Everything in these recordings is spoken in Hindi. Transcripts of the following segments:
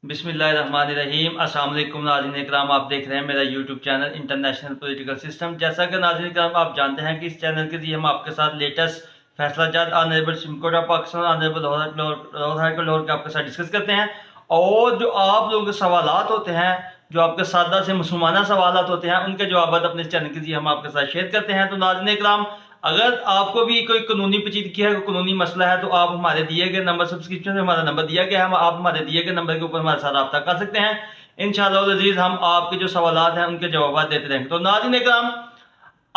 बिस्मिल्लाहिर्रहमानिर्रहीम। अस्सलाम वालेकुम नाज़रीन इकराम, आप देख रहे हैं मेरा YouTube channel international political system. जैसा कि नाज़रीन इकराम आप जानते हैं कि इस चैनल के जरिए हम आपके साथ लेटेस्ट फैसला जात honourable supreme court of Pakistan honourable Lahore high court Lahore के आपके साथ डिस्कस करते हैं। और जो आप लोगों के सवालात होते हैं, जो आपके सादा से मासूमाना सवालात होते हैं, उनके जवाब अपने चैनल के जरिए हम आपके साथ शेयर करते हैं। तो नाज़रीन इकराम, अगर आपको भी कोई कानूनी पेचीदगी है, कोई कानूनी मसला है, तो आप हमारे दिए गए नंबर, सब्सक्रिप्शन में हमारा नंबर दिया गया है, आप हमारे दिए गए नंबर के ऊपर हमारे साथ रब्ता कर सकते हैं। इंशाअल्लाह अज़ीज़ हम आपके जो सवालात हैं उनके जवाब देते रहेंगे। तो नाज़रीन इकराम,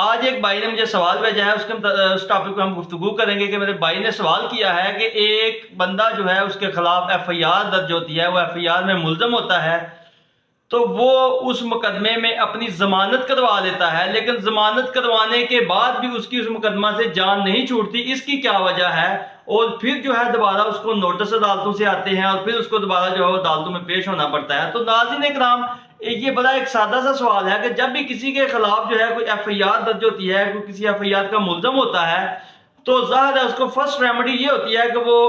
आज एक भाई ने मुझे सवाल भेजा है, उस टॉपिक पर हम गुफ्तगू करेंगे कि मेरे भाई ने सवाल किया है कि एक बंदा जो है उसके खिलाफ FIR दर्ज होती है, वो FIR में मुल्ज़म होता है, तो वो उस मुकदमे में अपनी जमानत करवा लेता है, लेकिन जमानत करवाने के बाद भी उसकी उस मुकदमा से जान नहीं छूटती। इसकी क्या वजह है? और फिर जो है दोबारा उसको नोटिस अदालतों से आते हैं और फिर उसको दोबारा जो है वो अदालतों में पेश होना पड़ता है। तो नाज़रीन इकराम, ये बड़ा एक सादा सा सवाल है कि जब भी किसी के खिलाफ जो है कोई FIR दर्ज होती है, कोई किसी FIR का मुल्ज़म होता है, तो जाहिर है उसको फर्स्ट रेमेडी ये होती है कि वो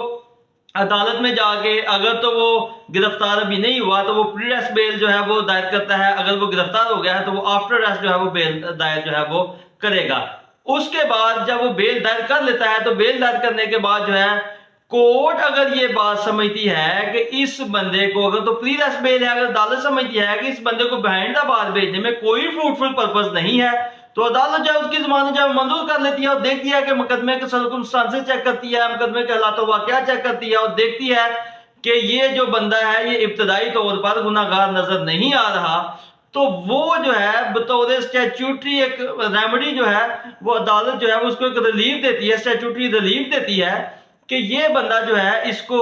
अदालत में जाके, अगर तो वो गिरफ्तार अभी नहीं हुआ तो वो प्री अरेस्ट बेल जो है वो दायर करता है, अगर वो गिरफ्तार हो गया है तो वो आफ्टर अरेस्ट जो है वो बेल दायर जो है वो करेगा। उसके बाद जब वो बेल दायर कर लेता है, तो बेल दायर करने के बाद जो है कोर्ट अगर ये बात समझती है कि इस बंदे को, अगर तो प्री अरेस्ट बेल है, अगर अदालत समझती है कि इस बंदे को बिहाइंड द बार भेजने में कोई फ्रूटफुल पर्पस नहीं है, तो अदालत जो है उसकी जमानत जो है मंजूर कर लेती है और देखती है कि मुकदमे के सर्कमस्टांसेस चेक करती है, मुकदमे के हालात वाकया चेक करती है और देखती है कि ये जो बंदा है ये इब्तदाई तौर पर गुनाहगार नजर नहीं आ रहा, तो वो जो है बतौर स्टैट्यूटरी एक रेमेडी जो है वो अदालत जो है उसको एक रिलीफ देती है, स्टैट्यूटरी रिलीफ देती है कि ये बंदा जो है इसको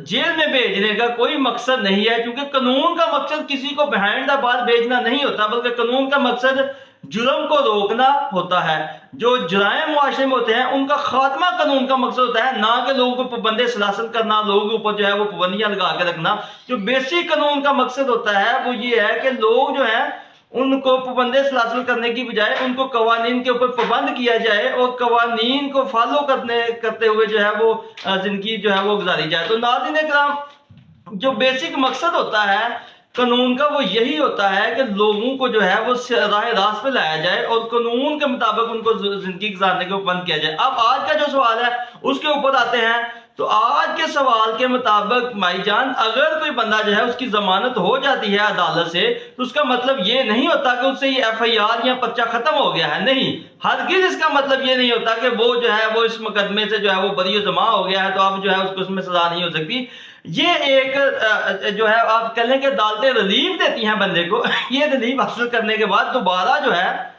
जेल में भेजने का कोई मकसद नहीं है, क्योंकि कानून का मकसद किसी को बिहाइंड द बार भेजना नहीं होता, बल्कि कानून का मकसद जुर्म को रोकना होता है। जो जुराइम मुआशरे में होते हैं उनका खात्मा कानून का मकसद होता है, ना कि लोगों को पाबंदी सलासल करना, लोगों के ऊपर जो है वो पाबंदियां लगा के रखना। जो बेसिक कानून का मकसद होता है वो ये है कि लोग जो है उनको पाबंदी सलासल करने की बजाय उनको कवानीन के ऊपर पाबंद किया जाए और कवानीन को फॉलो करते हुए जो है वो जिंदगी जो है वो गुजारी जाए। तो नाज़रीन इकराम, जो बेसिक मकसद होता है कानून का वो यही होता है कि लोगों को जो है वो राह रास्त पे लाया जाए और कानून के मुताबिक उनको जिंदगी गुजारने को बंद किया जाए। अब आज का जो सवाल है उसके ऊपर आते हैं। तो आज के सवाल के मुताबिक भाईजान, अगर कोई बंदा जो है उसकी जमानत हो जाती है अदालत से, तो उसका मतलब ये नहीं होता कि उससे ये FIR या पर्चा खत्म हो गया है। नहीं, हरगिज इसका मतलब ये नहीं होता कि वो जो है वो इस मुकदमे से जो है वो बरी जमा हो गया है तो अब जो है उसको उसमें सजा नहीं हो सकती। ये एक जो है आप कह लें कि अदालतें रिलीफ देती हैं बंदे को। ये रिलीफ हासिल करने के बाद दोबारा जो है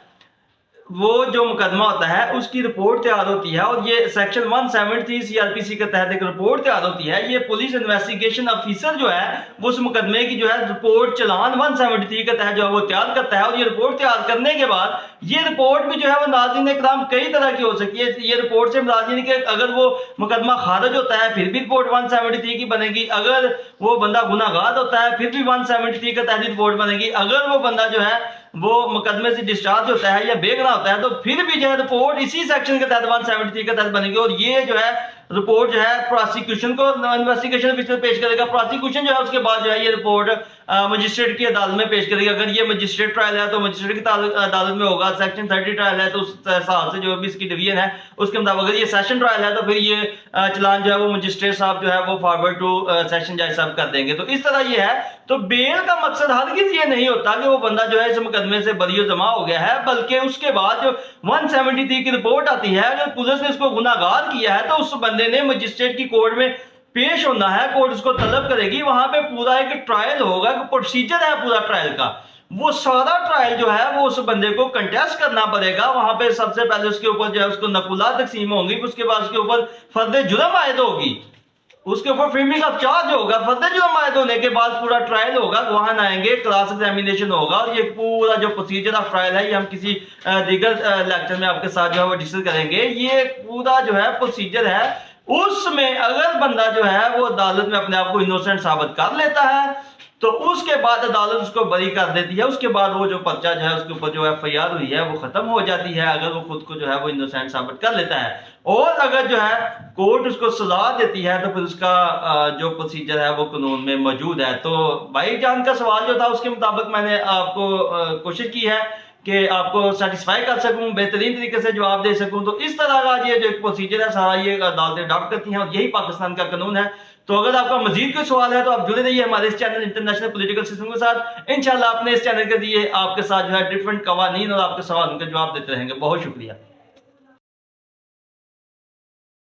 वो जो मुकदमा होता है उसकी रिपोर्ट तैयार होती है और ये सेक्शन 173 CRPC के तहत एक रिपोर्ट तैयार होती है। ये पुलिस इन्वेस्टिगेशन ऑफिसर जो है वो उस मुकदमे की जो है रिपोर्ट चलान 173 के तहत जो है वो तैयार करता है। और ये रिपोर्ट तैयार करने के बाद ये रिपोर्ट भी जो है वो नाज़रीन इकराम कई तरह की हो सकती है। ये रिपोर्ट से नाज़रीन के अगर वो मुकदमा खारिज होता है फिर भी रिपोर्ट 173 की बनेगी, अगर वो बंदा गुनाहगार होता है फिर भी 173 के तहत रिपोर्ट बनेगी, अगर वो बंदा जो है वो मुकदमे से डिस्चार्ज होता है या बेगुनाह होता है तो फिर भी जो है रिपोर्ट इसी सेक्शन के तहत 173 के तहत बनेगी। और ये जो है रिपोर्ट जो है प्रोसिक्यूशन को इन्वेस्टिगेशन ऑफिसर पेश करेगा। प्रोसिक्यूशन जो है उसके बाद जो है ये रिपोर्ट मजिस्ट्रेट की अदालत में पेश करेगी। अगर ये मजिस्ट्रेट ट्रायल है तो मजिस्ट्रेट की अदालत में होगा, सेक्शन 30 ट्रायल है तो उस हिसाब से जो भी इसकी डिवीजन है उसके मुताबिक, अगर ये सेशन ट्रायल है तो फिर ये चलान जो है वो मजिस्ट्रेट साहब जो है वो फॉरवर्ड टू सेशन जज साहब कर देंगे। तो इस तरह ये है। तो बेल का मकसद हरगिज ये नहीं होता कि वो बंदा जो है इस मुकदमे से बरी जमा हो गया है, बल्कि उसके बाद जो 173 की रिपोर्ट आती है, अगर पुलिस ने इसको गुनाहगार किया है तो उस बंदे ने मजिस्ट्रेट की कोर्ट में पेश होना है, कोर्ट उसको तलब करेगी, वहां पे पूरा एक ट्रायल होगा, प्रोसीजर है पूरा ट्रायल का, वो सारा ट्रायल जो है वो उस बंदे को कंटेस्ट करना पड़ेगा। वहां पे सबसे पहले उसके ऊपर जो है उसको नकुलात तकसीम होंगी, उसके बाद उसके ऊपर फर्द जुर्म आयद होगी, उसके ऊपर फ्रेमिंग ऑफ चार्ज होगा, फर्द जुर्म आयद होने के बाद पूरा ट्रायल होगा, वहां आएंगे, क्रॉस एग्जामिनेशन होगा और ये पूरा जो प्रोसीजर ऑफ ट्रायल है ये हम किसी दीगर लेक्चर में आपके साथ जो है वो डिस्कस करेंगे। ये पूरा जो है प्रोसीजर है, उसमें अगर बंदा जो है वो अदालत में अपने आप को इनोसेंट साबित कर लेता है तो उसके बाद अदालत उसको बरी कर देती है। उसके बाद वो जो पर्चा जो है उसके ऊपर जो FIR हुई है वो खत्म हो जाती है, अगर वो खुद को जो है वो इनोसेंट साबित कर लेता है। और अगर जो है कोर्ट उसको सजा देती है तो फिर उसका जो प्रोसीजर है वो कानून में मौजूद है। तो भाई जान का सवाल जो था उसके मुताबिक मैंने आपको कोशिश की है कि आपको सेटिस्फाई कर सकूं, बेहतरीन तरीके से जवाब दे सकूं। तो इस तरह का ये जो प्रोसीजर है सारा ये अदालतें अडॉप्ट करती हैं और यही पाकिस्तान का कानून है। तो अगर आपका मजीद कोई सवाल है तो आप जुड़े रहिए हमारे इस चैनल इंटरनेशनल पॉलिटिकल सिस्टम के साथ। इंशाल्लाह अपने इस चैनल के दिए आपके साथ जो है डिफरेंट कवानीन और आपके सवालों के जवाब देते रहेंगे। बहुत शुक्रिया।